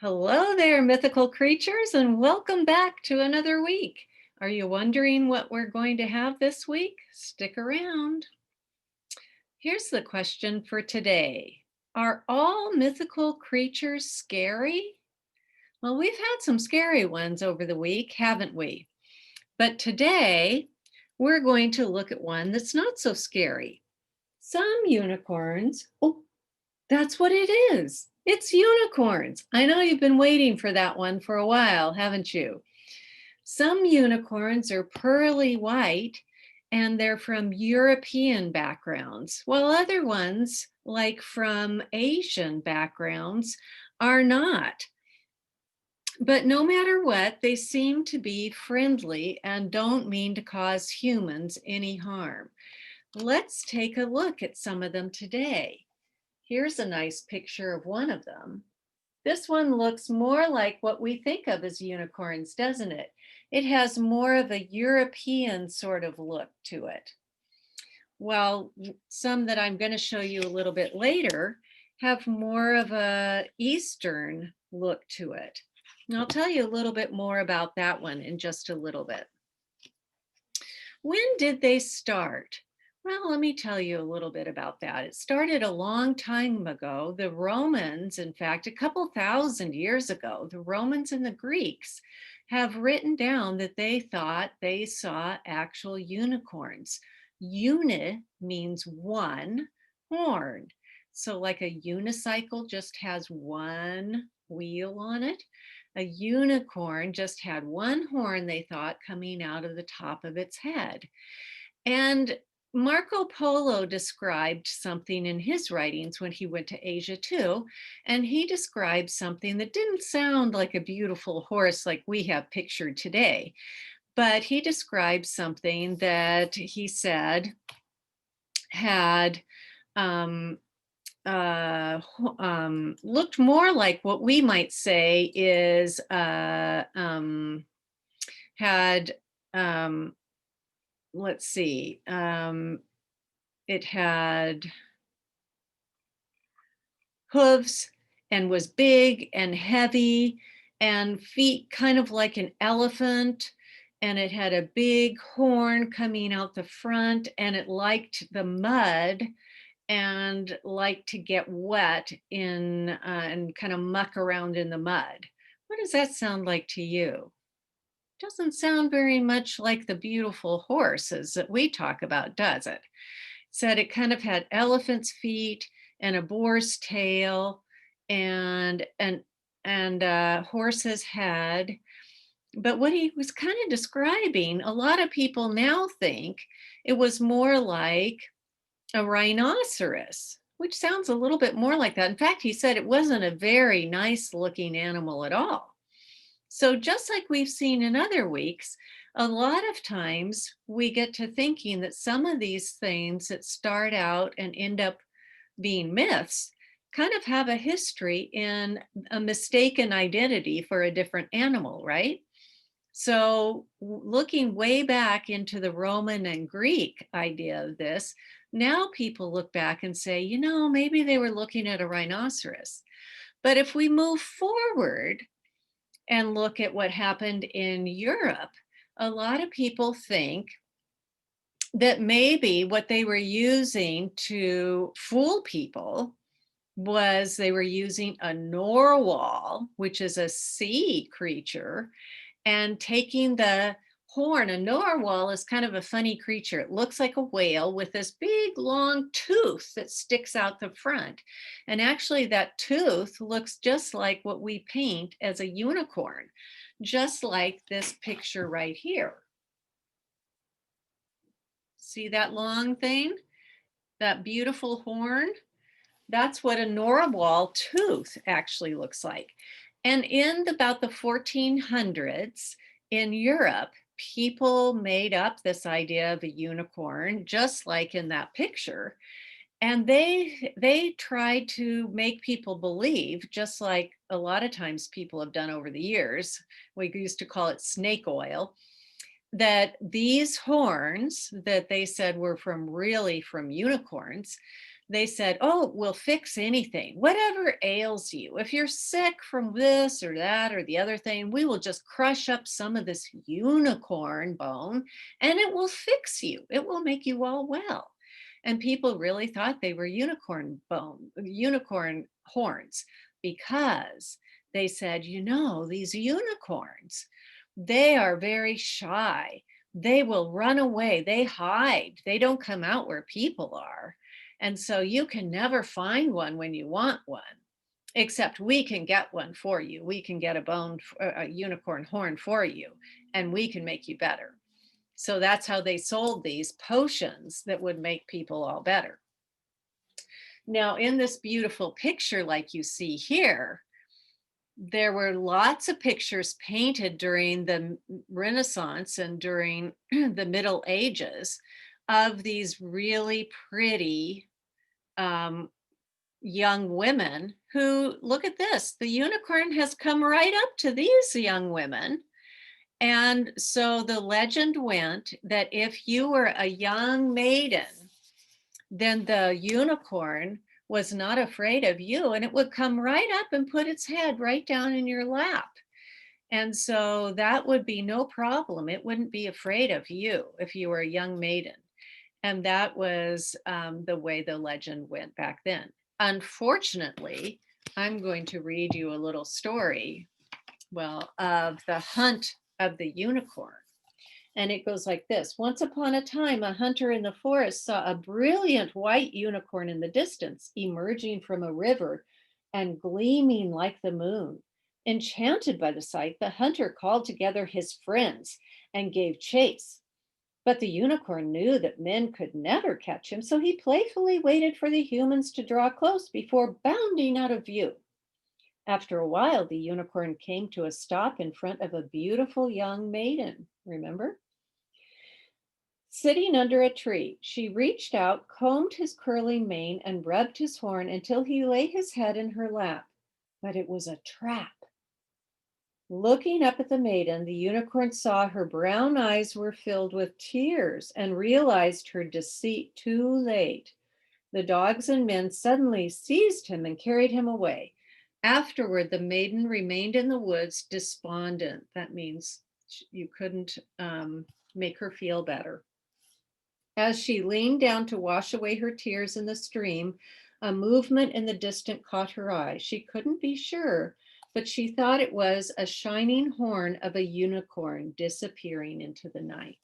Hello there, mythical creatures, and welcome back to another week. Are you wondering what we're going to have this week? Stick around. Here's the question for today. Are all mythical creatures scary? Well, we've had some scary ones over the week, haven't we? But today, we're going to look at one that's not so scary. Some unicorns, that's what it is. It's unicorns. I know you've been waiting for that one for a while, haven't you? Some unicorns are pearly white and they're from European backgrounds, while other ones, like from Asian backgrounds, are not. But no matter what, they seem to be friendly and don't mean to cause humans any harm. Let's take a look at some of them today. Here's a nice picture of one of them. This one looks more like what we think of as unicorns, doesn't it? It has more of a European sort of look to it. While some that I'm going to show you a little bit later have more of a Eastern look to it. And I'll tell you a little bit more about that one in just a little bit. When did they start? Well, let me tell you a little bit about that. It started a long time ago. The Romans, in fact, a couple thousand years ago, the Romans and the Greeks have written down that they thought they saw actual unicorns. Uni means one horn. So like a unicycle just has one wheel on it. A unicorn just had one horn, they thought, coming out of the top of its head. And Marco Polo described something in his writings when he went to Asia too. And he described something that didn't sound like a beautiful horse like we have pictured today. But he described something that he said had um, looked more like what we might say is had let's see, it had hooves and was big and heavy and feet kind of like an elephant, and it had a big horn coming out the front, and it liked the mud and like to get wet in and kind of muck around in the mud. What does that sound like to you? Doesn't sound very much like the beautiful horses that we talk about, does it? Said it kind of had elephant's feet and a boar's tail and horse's head. But what he was kind of describing, a lot of people now think it was more like a rhinoceros, which sounds a little bit more like that. In fact, he said it wasn't a very nice looking animal at all. So just like we've seen in other weeks, a lot of times we get to thinking that some of these things that start out and end up being myths kind of have a history in a mistaken identity for a different animal, right? So looking way back into the Roman and Greek idea of this, now people look back and say, maybe they were looking at a rhinoceros. But if we move forward and look at what happened in Europe, a lot of people think that maybe what they were using to fool people was they were using a narwhal, which is a sea creature, and taking the horn. A narwhal is kind of a funny creature. It looks like a whale with this big long tooth that sticks out the front. And actually that tooth looks just like what we paint as a unicorn, just like this picture right here. See that long thing? That beautiful horn? That's what a narwhal tooth actually looks like. And in about the 1400s in Europe, people made up this idea of a unicorn, just like in that picture. And they tried to make people believe, just like a lot of times people have done over the years, we used to call it snake oil, that these horns that they said were from unicorns, They said, oh, we'll fix anything, whatever ails you. If you're sick from this or that or the other thing, we will just crush up some of this unicorn bone and it will fix you. It will make you all well. And people really thought they were unicorn bone, unicorn horns, because they said, you know, these unicorns, they are very shy. They will run away. They hide. They don't come out where people are. And so you can never find one when you want one, except we can get one for you. We can get a unicorn horn for you, and we can make you better. So that's how they sold these potions that would make people all better. Now, in this beautiful picture, like you see here, there were lots of pictures painted during the Renaissance and during the Middle Ages of these really pretty young women who, look at this, the unicorn has come right up to these young women. And so the legend went that if you were a young maiden, then the unicorn was not afraid of you, and it would come right up and put its head right down in your lap. And so that would be no problem. It wouldn't be afraid of you if you were a young maiden. And that was the way the legend went back then. Unfortunately, I'm going to read you a little story, well, of the hunt of the unicorn. And it goes like this. Once upon a time, a hunter in the forest saw a brilliant white unicorn in the distance, emerging from a river and gleaming like the moon. Enchanted by the sight, the hunter called together his friends and gave chase. But the unicorn knew that men could never catch him, so he playfully waited for the humans to draw close before bounding out of view. After a while, the unicorn came to a stop in front of a beautiful young maiden. Remember? Sitting under a tree, she reached out, combed his curling mane, and rubbed his horn until he lay his head in her lap. But it was a trap. Looking up at the maiden, the unicorn saw her brown eyes were filled with tears and realized her deceit too late. The dogs and men suddenly seized him and carried him away. Afterward, the maiden remained in the woods despondent. That means you couldn't make her feel better. As she leaned down to wash away her tears in the stream, a movement in the distance caught her eye. She couldn't be sure, but she thought it was a shining horn of a unicorn disappearing into the night.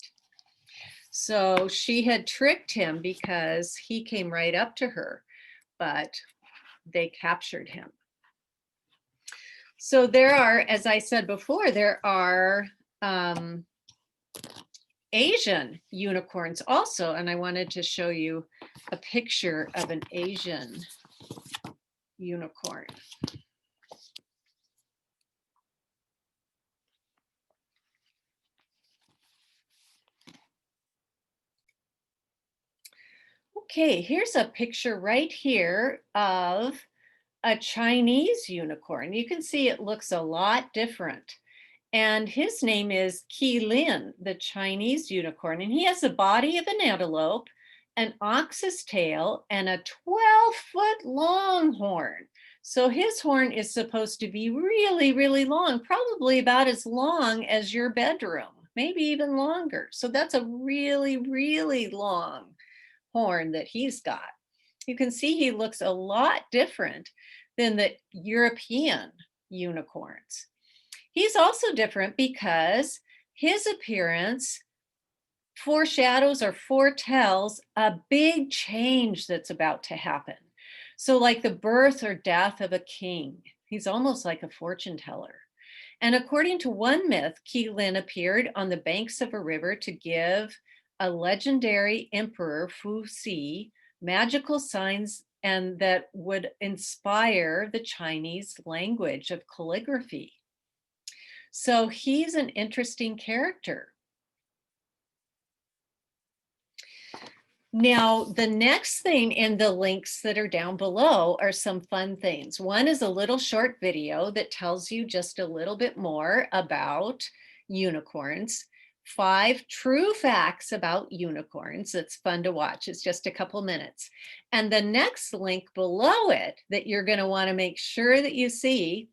So she had tricked him because he came right up to her, but they captured him. So there are, as I said before, there are Asian unicorns also, and I wanted to show you a picture of an Asian unicorn. Okay, here's a picture right here of a Chinese unicorn. You can see it looks a lot different. And his name is Qilin, the Chinese unicorn. And he has the body of an antelope, an ox's tail, and a 12-foot long horn. So his horn is supposed to be really, really long, probably about as long as your bedroom, maybe even longer. So that's a really, really long horn that he's got. You can see he looks a lot different than the European unicorns. He's also different because his appearance foreshadows or foretells a big change that's about to happen. So like the birth or death of a king. He's almost like a fortune teller. And according to one myth, Qilin appeared on the banks of a river to give a legendary emperor, Fu Si, magical signs and that would inspire the Chinese language of calligraphy. So he's an interesting character. Now, the next thing in the links that are down below are some fun things. One is a little short video that tells you just a little bit more about unicorns. 5 true facts about unicorns. It's fun to watch. It's just a couple minutes. And the next link below it that you're going to want to make sure that you see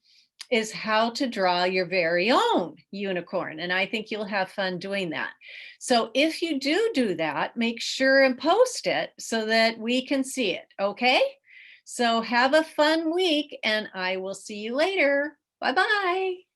is how to draw your very own unicorn. And I think you'll have fun doing that. So if you do that, make sure and post it so that we can see it. Okay? So have a fun week and I will see you later. Bye-bye.